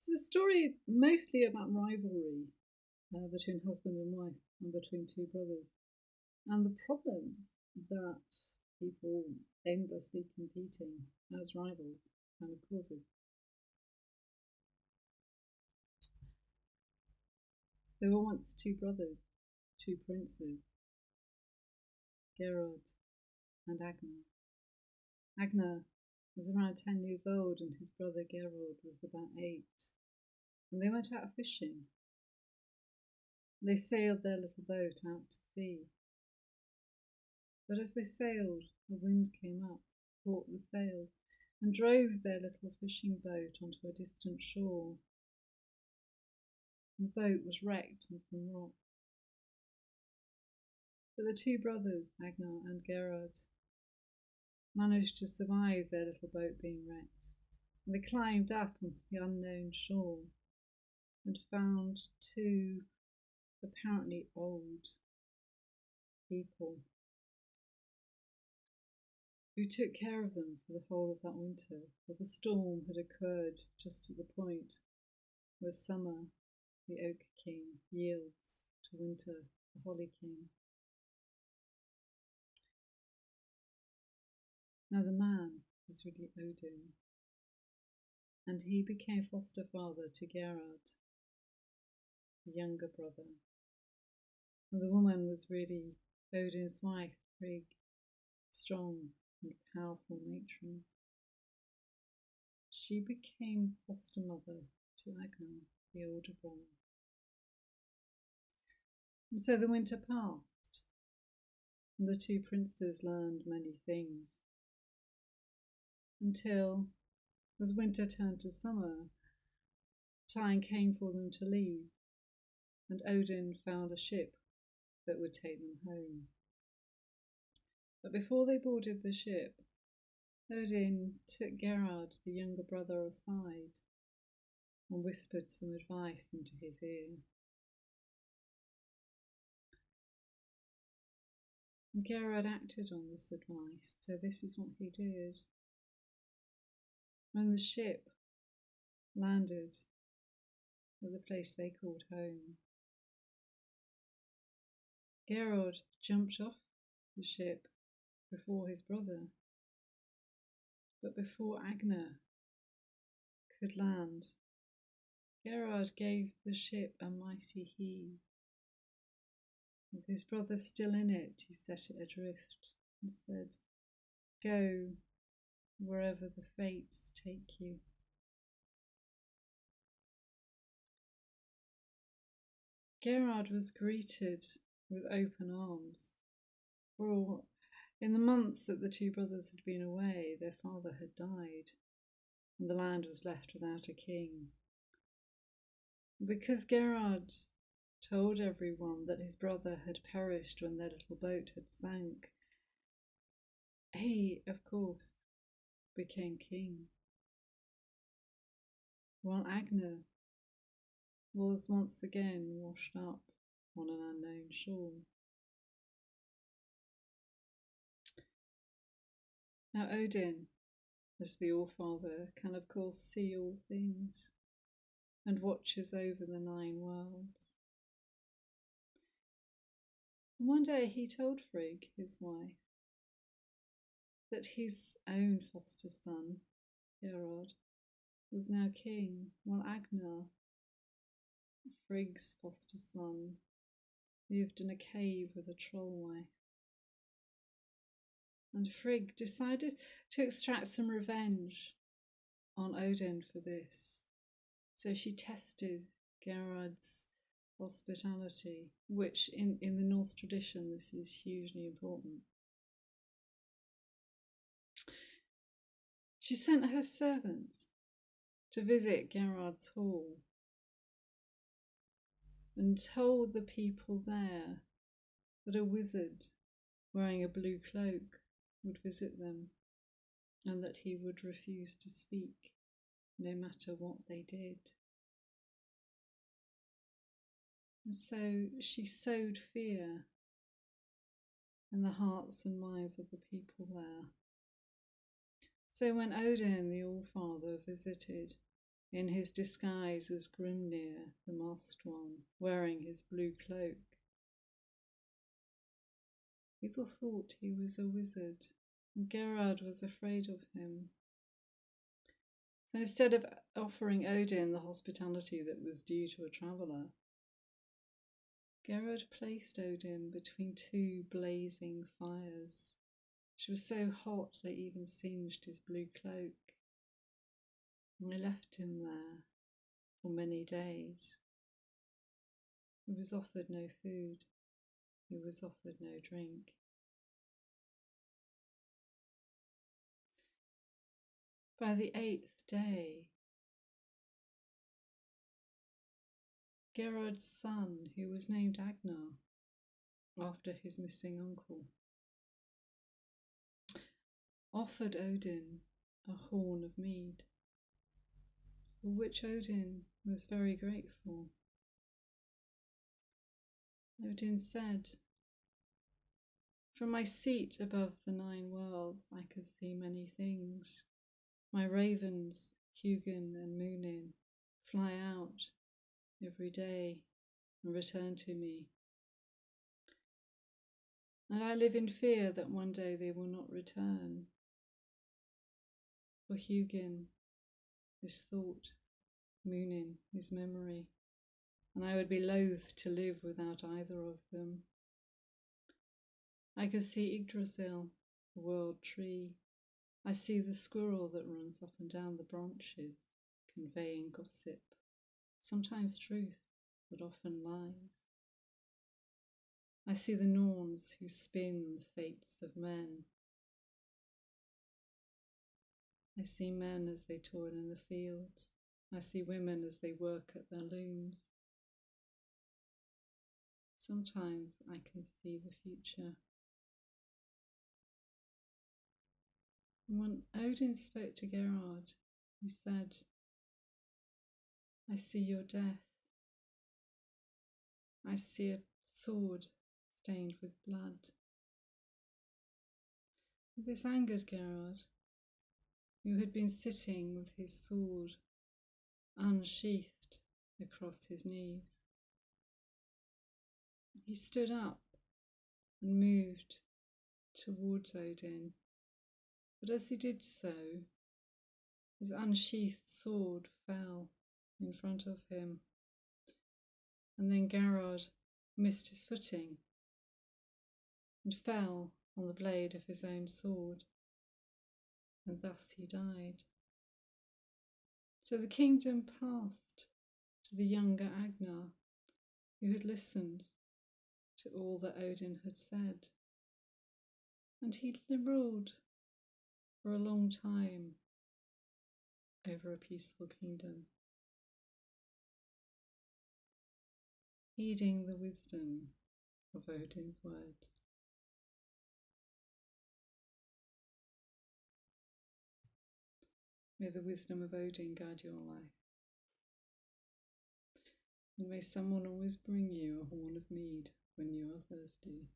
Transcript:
the story mostly about rivalry between husband and wife and between two brothers, and the problems that people endlessly competing as rivals kind of causes. There were once two brothers, two princes, Geirrod and Agnar. Agnar was around 10 years old and his brother Geirrod was about 8, and they went out fishing. They sailed their little boat out to sea. But as they sailed, a wind came up, caught the sails, and drove their little fishing boat onto a distant shore. The boat was wrecked on some rock. But the two brothers, Agnar and Geirrod, managed to survive their little boat being wrecked, and they climbed up on the unknown shore and found two apparently old people who took care of them for the whole of that winter, for the storm had occurred just at the point where summer, the Oak King, yields to winter, the Holly King. Now the man was really Odin, and he became foster father to Geirrod, the younger brother. And the woman was really Odin's wife, Frigg, strong and powerful matron. She became foster mother to Agnar, the older brother. And so the winter passed, and the two princes learned many things, until, as winter turned to summer, time came for them to leave, and Odin found a ship that would take them home. But before they boarded the ship, Odin took Geirrod, the younger brother, aside and whispered some advice into his ear. And Geirrod acted on this advice, so this is what he did. When the ship landed at the place they called home, Geirrod jumped off the ship before his brother, but before Agnar could land, Geirrod gave the ship a mighty heave. With his brother still in it, he set it adrift and said, "Go wherever the fates take you." Geirrod was greeted with open arms, for in the months that the two brothers had been away, their father had died, and the land was left without a king. Because Geirrod told everyone that his brother had perished when their little boat had sank, he, of course, became king, while Agnar was once again washed up on an unknown shore. Now Odin, as the All-Father, can of course see all things and watches over the 9 worlds. And one day he told Frigg, his wife, that his own foster son, Geirrod, was now king, while Agnar, Frigg's foster son, lived in a cave with a troll wife. And Frigg decided to extract some revenge on Odin for this. So she tested Geirrod's hospitality, which in the Norse tradition, this is hugely important. She sent her servant to visit Geirrod's hall and told the people there that a wizard wearing a blue cloak would visit them and that he would refuse to speak no matter what they did. And so she sowed fear in the hearts and minds of the people there. So when Odin, the All-Father, visited in his disguise as Grimnir, the masked one, wearing his blue cloak. People thought he was a wizard, and Geirrod was afraid of him. So instead of offering Odin the hospitality that was due to a traveller, Geirrod placed Odin between two blazing fires, which was so hot they even singed his blue cloak. And they left him there for many days. He was offered no food. He was offered no drink. By the 8th day, Geirrod's son, who was named Agnar, after his missing uncle, offered Odin a horn of mead, for which Odin was very grateful. Odin said, "From my seat above the 9 worlds I could see many things. My ravens, Hugin and Munin, fly out every day and return to me. And I live in fear that one day they will not return. For Hugin is thought, Munin is memory, and I would be loath to live without either of them. I can see Yggdrasil, the world tree. I see the squirrel that runs up and down the branches, conveying gossip, sometimes truth, but often lies. I see the Norns who spin the fates of men. I see men as they toil in the fields. I see women as they work at their looms. Sometimes I can see the future." And when Odin spoke to Geirrod, he said, "I see your death. I see a sword stained with blood." This angered Geirrod, who had been sitting with his sword unsheathed across his knees. He stood up and moved towards Odin, but as he did so, his unsheathed sword fell in front of him, and then Geirrod missed his footing and fell on the blade of his own sword, and thus he died. So the kingdom passed to the younger Agnar, who had listened to all that Odin had said, and he ruled for a long time over a peaceful kingdom, heeding the wisdom of Odin's words. May the wisdom of Odin guide your life, and may someone always bring you a horn of mead when you are thirsty.